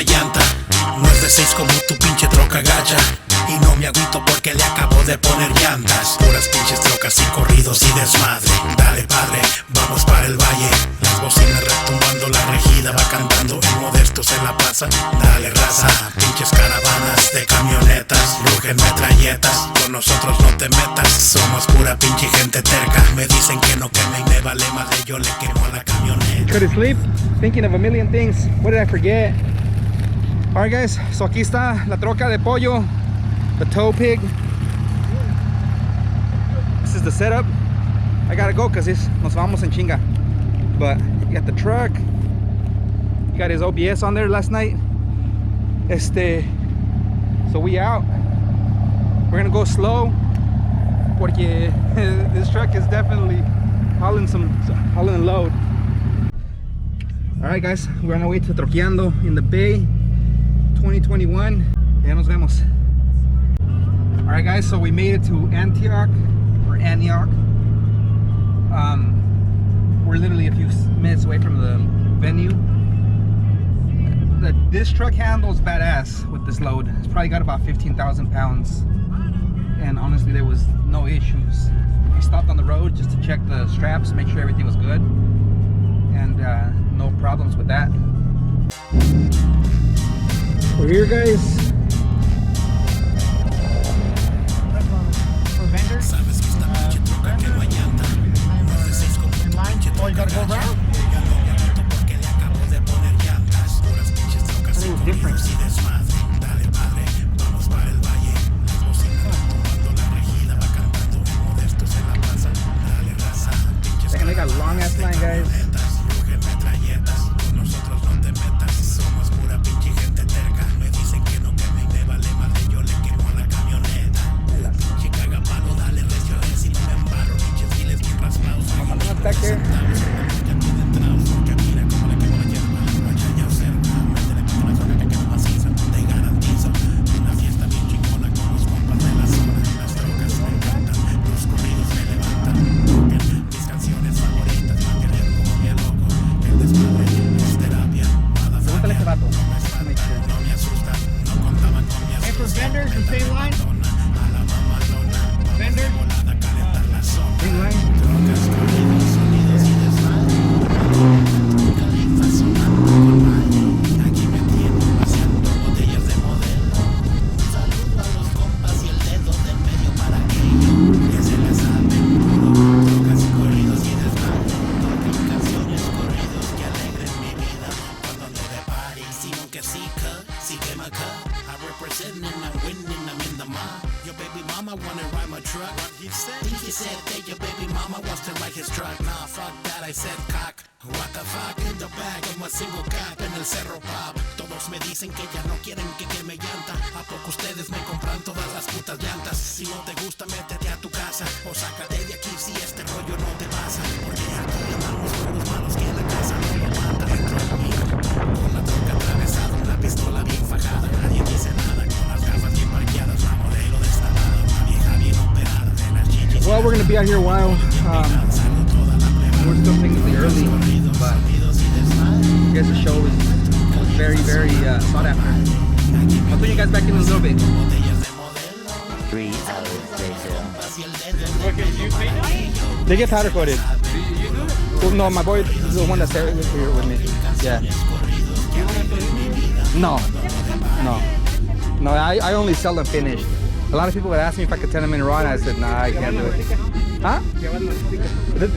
quema llanta. No es de 6 como tu pinche troca gacha. Y no me agüito porque le acabo de poner llantas. Puras pinches trocas y corridos y desmadre. Dale padre, vamos para el valle. Las bocinas retumbando, la regida va cantando. El modesto se la pasa, dale raza. Pinches caravanas de camionetas, rugen metralletas. Con nosotros no te metas, somos pura pinche gente terca. Me dicen que no queme y me vale madre, yo le quemo a la camioneta. Couldn't sleep, thinking of a million things. What did I forget? Alright guys, so aquí está la troca de pollo, the tow pig. This is the setup. I gotta go cause nos vamos en chinga. But you got the truck. You got his OBS on there last night. So we out. We're gonna go slow porque this truck is definitely hauling a load. Alright guys, we're on our way to Trokiando in the Bay 2021. Ya nos vemos. Alright guys, so we made it to Antioch. We're literally a few minutes away from the venue. This truck handles badass with this load. It's probably got about 15,000 pounds. And honestly, there was no issues. We stopped on the road just to check the straps, make sure everything was good. And no problems with that. We're here guys. Oh, you gotta go around? It was different. Damn, they got a long ass line, guys. Back there. Hey, for vendors, the same line? Vendor? Same line. I said cock, what the fuck in the bag of my single cap en el cerro pub. Todos me dicen que ya no quieren que queme llanta. ¿A poco ustedes me compran todas las putas llantas? Si no te gusta, métete a tu casa o sácate de aquí si este rollo no te pasa. Porque aquí andamos con los malos que la casa no lo manda. Dentro del mío, con la troca atravesada, una pistola bien fajada. Nadie dice nada, con las gafas bien parqueadas. La modelo destapada, una vieja bien operada de las chichis. Well, we're gonna be out here a while. We're still technically early, but I guess the show was very, very sought after. I'll put you guys back in a little bit. 3 hours later. Okay, you paint it? They get powder coated. You do it? Well, no, my boy is the one that's here with me. Yeah. No, I only sell them finished. A lot of people would ask me if I could turn them in raw, and I said, nah, I can't do it. ¿Ah?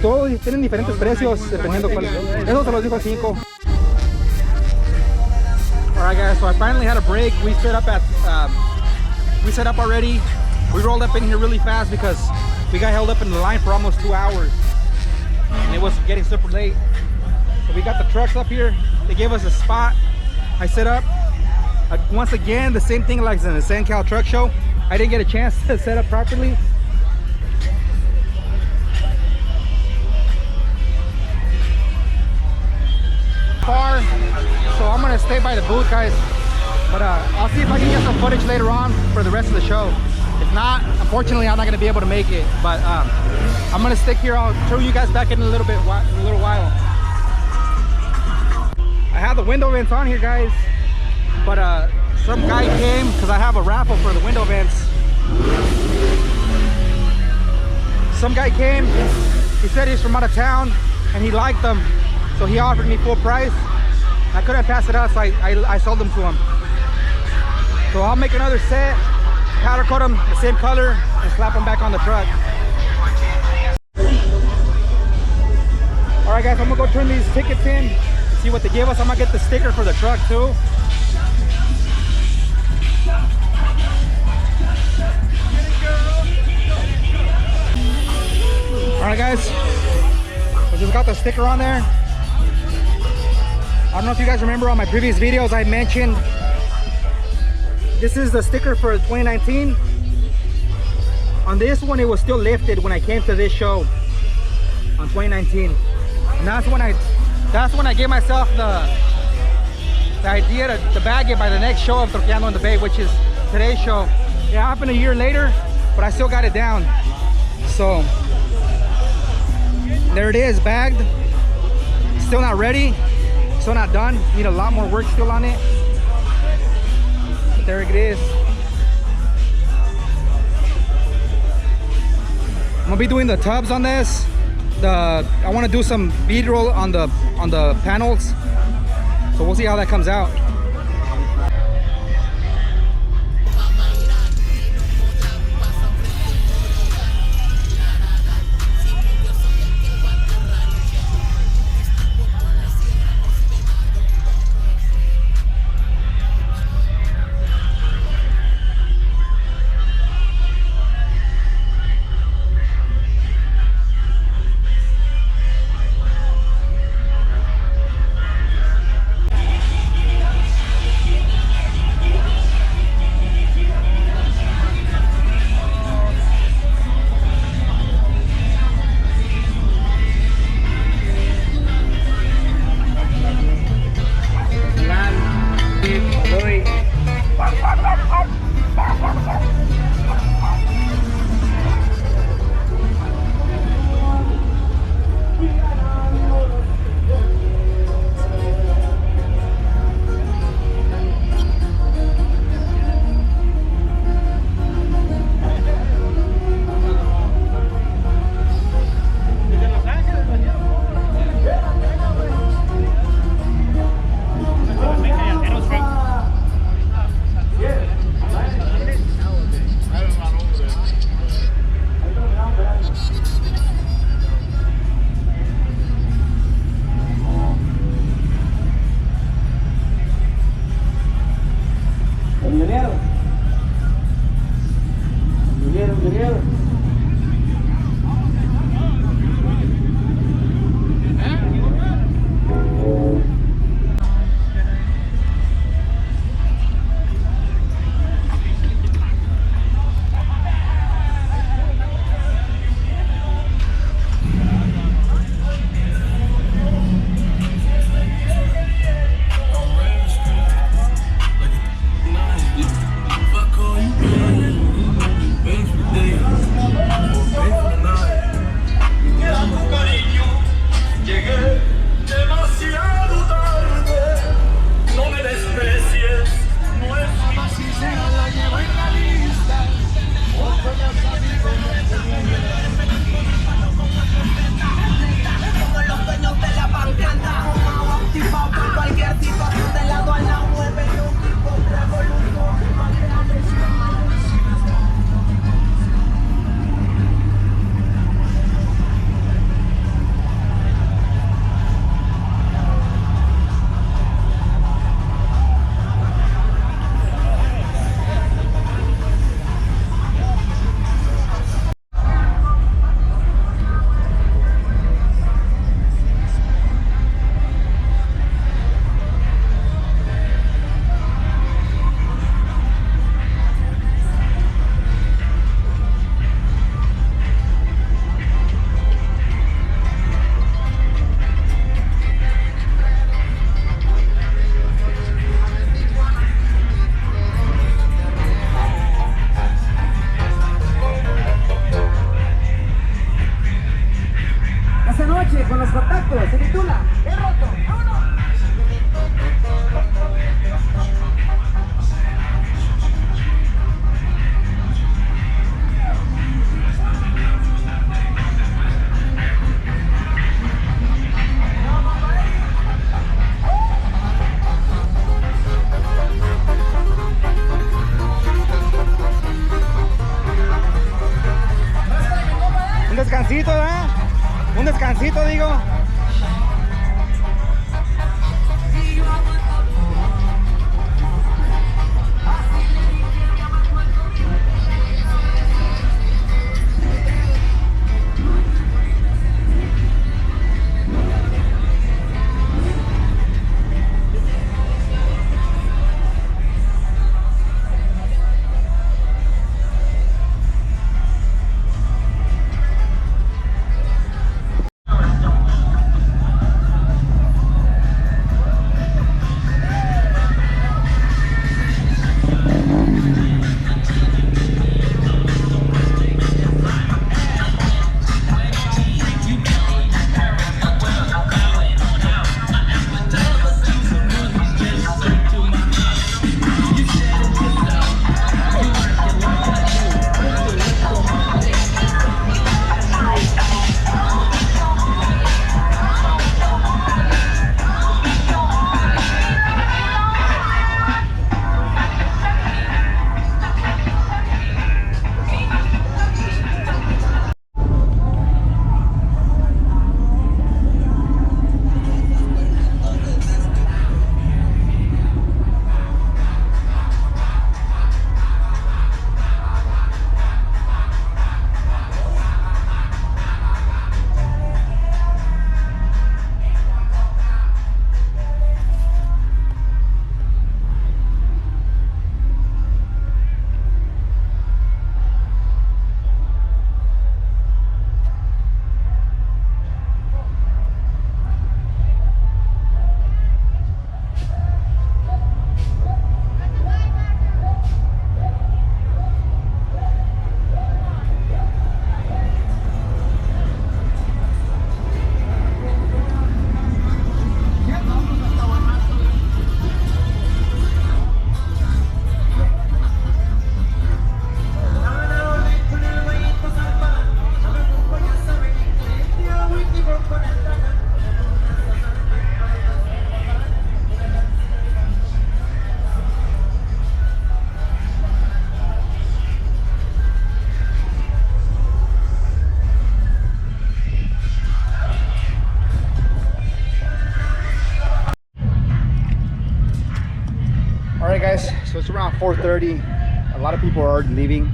Todos tienen diferentes precios dependiendo cuál. Eso se los dijo al 5. Alright guys, so I finally had a break. We set up already. We rolled up in here really fast because we got held up in the line for almost 2 hours. And it was getting super late. So we got the trucks up here. They gave us a spot. I set up. Once again, the same thing like in the San Cal truck show. I didn't get a chance to set up properly. Far, so I'm gonna stay by the booth, guys. But I'll see if I can get some footage later on for the rest of the show. If not, unfortunately, I'm not gonna be able to make it. But I'm gonna stick here. I'll show you guys back in a little while. I have the window vents on here, guys. But some guy came, because I have a raffle for the window vents. Some guy came, he said he's from out of town and he liked them, so he offered me full price. I couldn't pass it up, so I sold them to him. So I'll make another set, powder coat them the same color, and slap them back on the truck. Alright guys, I'm gonna go turn these tickets in, see what they give us. I'm gonna get the sticker for the truck too. Alright guys, I just got the sticker on there. I don't know if you guys remember on my previous videos I mentioned this is the sticker for 2019. On this one it was still lifted when I came to this show on 2019. And that's when I gave myself the idea to bag it by the next show of Trokiando in the Bay, which is today's show. It happened a year later, but I still got it down. So there it is, bagged. Still not ready, still not done. Need a lot more work still on it. But there it is. I'm gonna be doing the tubs on this. I want to do some bead roll on the panels, so we'll see how that comes out. con los contactos, se titula He roto, ¡vámonos! poquito, digo. Alright guys, so it's around 4:30. A lot of people are already leaving.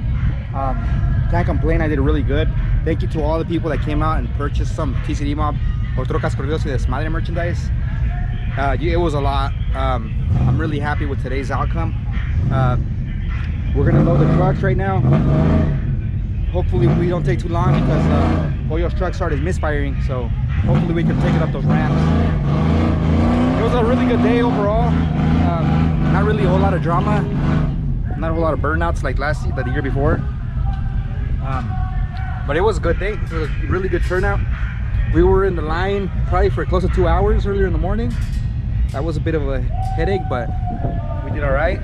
Can't complain, I did really good. Thank you to all the people that came out and purchased some TCD Mob or Trocas Corridos y Desmadre merchandise. It was a lot. I'm really happy with today's outcome. We're gonna load the trucks right now. Hopefully we don't take too long because Pollo's truck started misfiring, so hopefully we can take it up those ramps. It was a really good day overall. Not really a whole lot of drama, not a whole lot of burnouts like the year before. But it was a good day. It was a really good turnout. We were in the line probably for close to 2 hours earlier in the morning. That was a bit of a headache, but we did all right.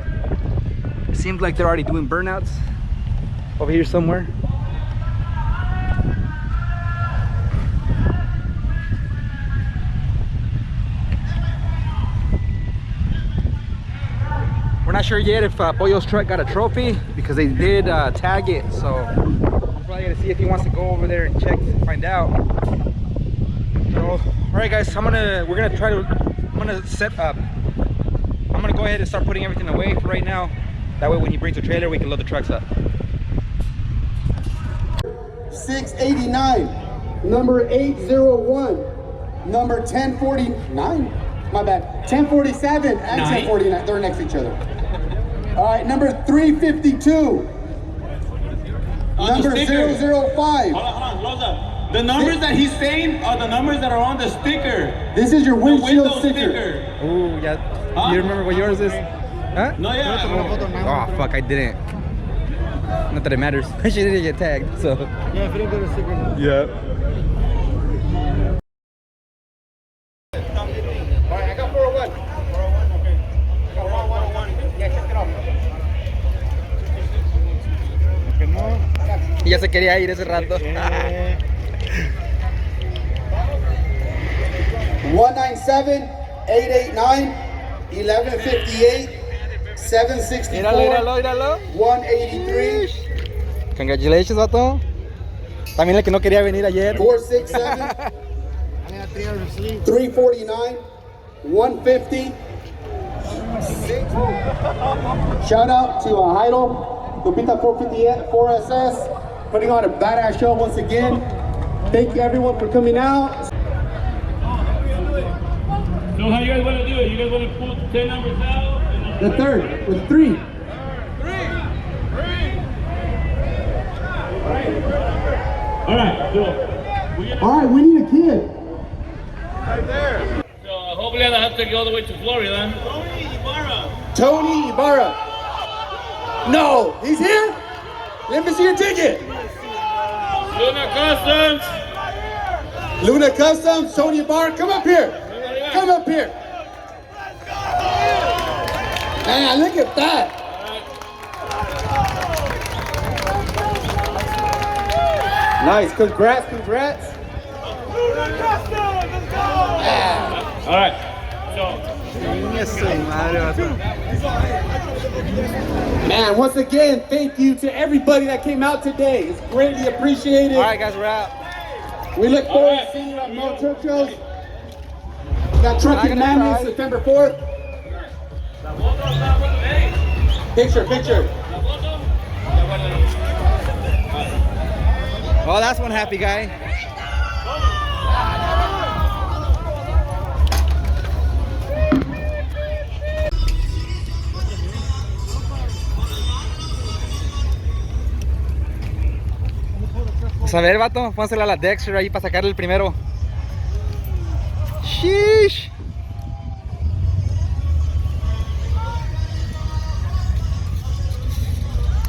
It seems like they're already doing burnouts over here somewhere. We're not sure yet if Pollo's truck got a trophy because they did tag it, so I'm probably gonna see if he wants to go over there and check to find out. So, all right, guys, I'm gonna set up. I'm gonna go ahead and start putting everything away for right now. That way, when he brings the trailer, we can load the trucks up. 689, number 801, number 1049. My bad. 1047 and 1049. They're next to each other. All right, number 352. Number 005. Hold on, close up. The numbers that he's saying are the numbers that are on the sticker. This is your windshield sticker. Oh, yeah. Huh? You remember what yours is? Huh? No, yeah. Oh, fuck, I didn't. Not that it matters. She didn't get tagged, so. Yeah, if you don't get a sticker. Yeah. Alright, I got 401. 401, okay. I got 101. Yeah, check it out. Ya se quería ir ese rato. 197, 889, 1158, 764, Míralo. 183, Congratulations, vato. También el que no quería venir ayer. 467, 349, 150. Shout out to Heidel, Lupita 458, 4SS, putting on a badass show once again. Thank you everyone for coming out. So how you guys want to do it? You guys want to pull 10 numbers out? The third, with 3. All right, so All right, we need a kid. So hopefully I don't have to go all the way to Florida. Tony Ibarra. No, he's here? Let me see your ticket. Luna Customs. Luna Customs, Tony Ibarra, come up here. Come up here. Man, look at that. Nice, congrats. All right. So Man, once again, thank you to everybody that came out today. It's greatly appreciated. All right, guys, we're out. We look forward to seeing you at more truck shows. We got Trucking Madness September 4th. Picture. Oh, that's one happy guy. Pues a ver, vato, pónsela a la Dexter ahí para sacarle el primero. Sheesh.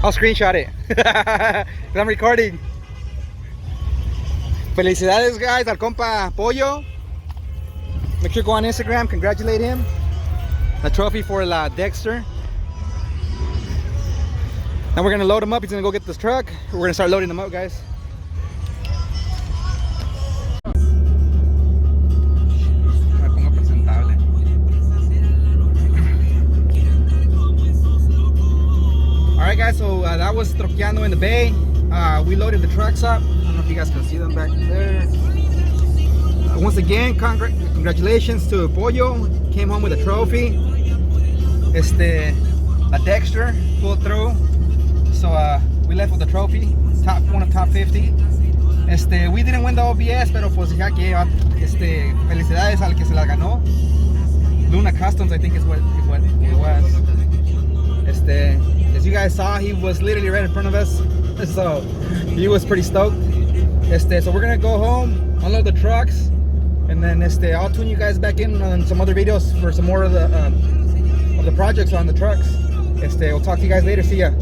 I'll screenshot it. I'm recording. Felicidades, guys, al compa Pollo. Make sure to go on Instagram, congratulate him. A trophy for La Dexter. Now we're gonna load him up. He's gonna go get this truck. We're gonna start loading him up, guys. Alright guys, so that was Trokiando in the Bay. We loaded the trucks up. I don't know if you guys can see them back there. Once again, congratulations to Pollo. Came home with a trophy. A Dexter pulled through. So we left with a trophy. One of top 50. We didn't win the OBS, pero pues ya que felicidades al que se la ganó. Luna Customs, I think is what it was. As you guys saw, he was literally right in front of us, so he was pretty stoked. So we're gonna go home, unload the trucks, and then I'll tune you guys back in on some other videos for some more of the projects on the trucks. We'll talk to you guys later. See ya.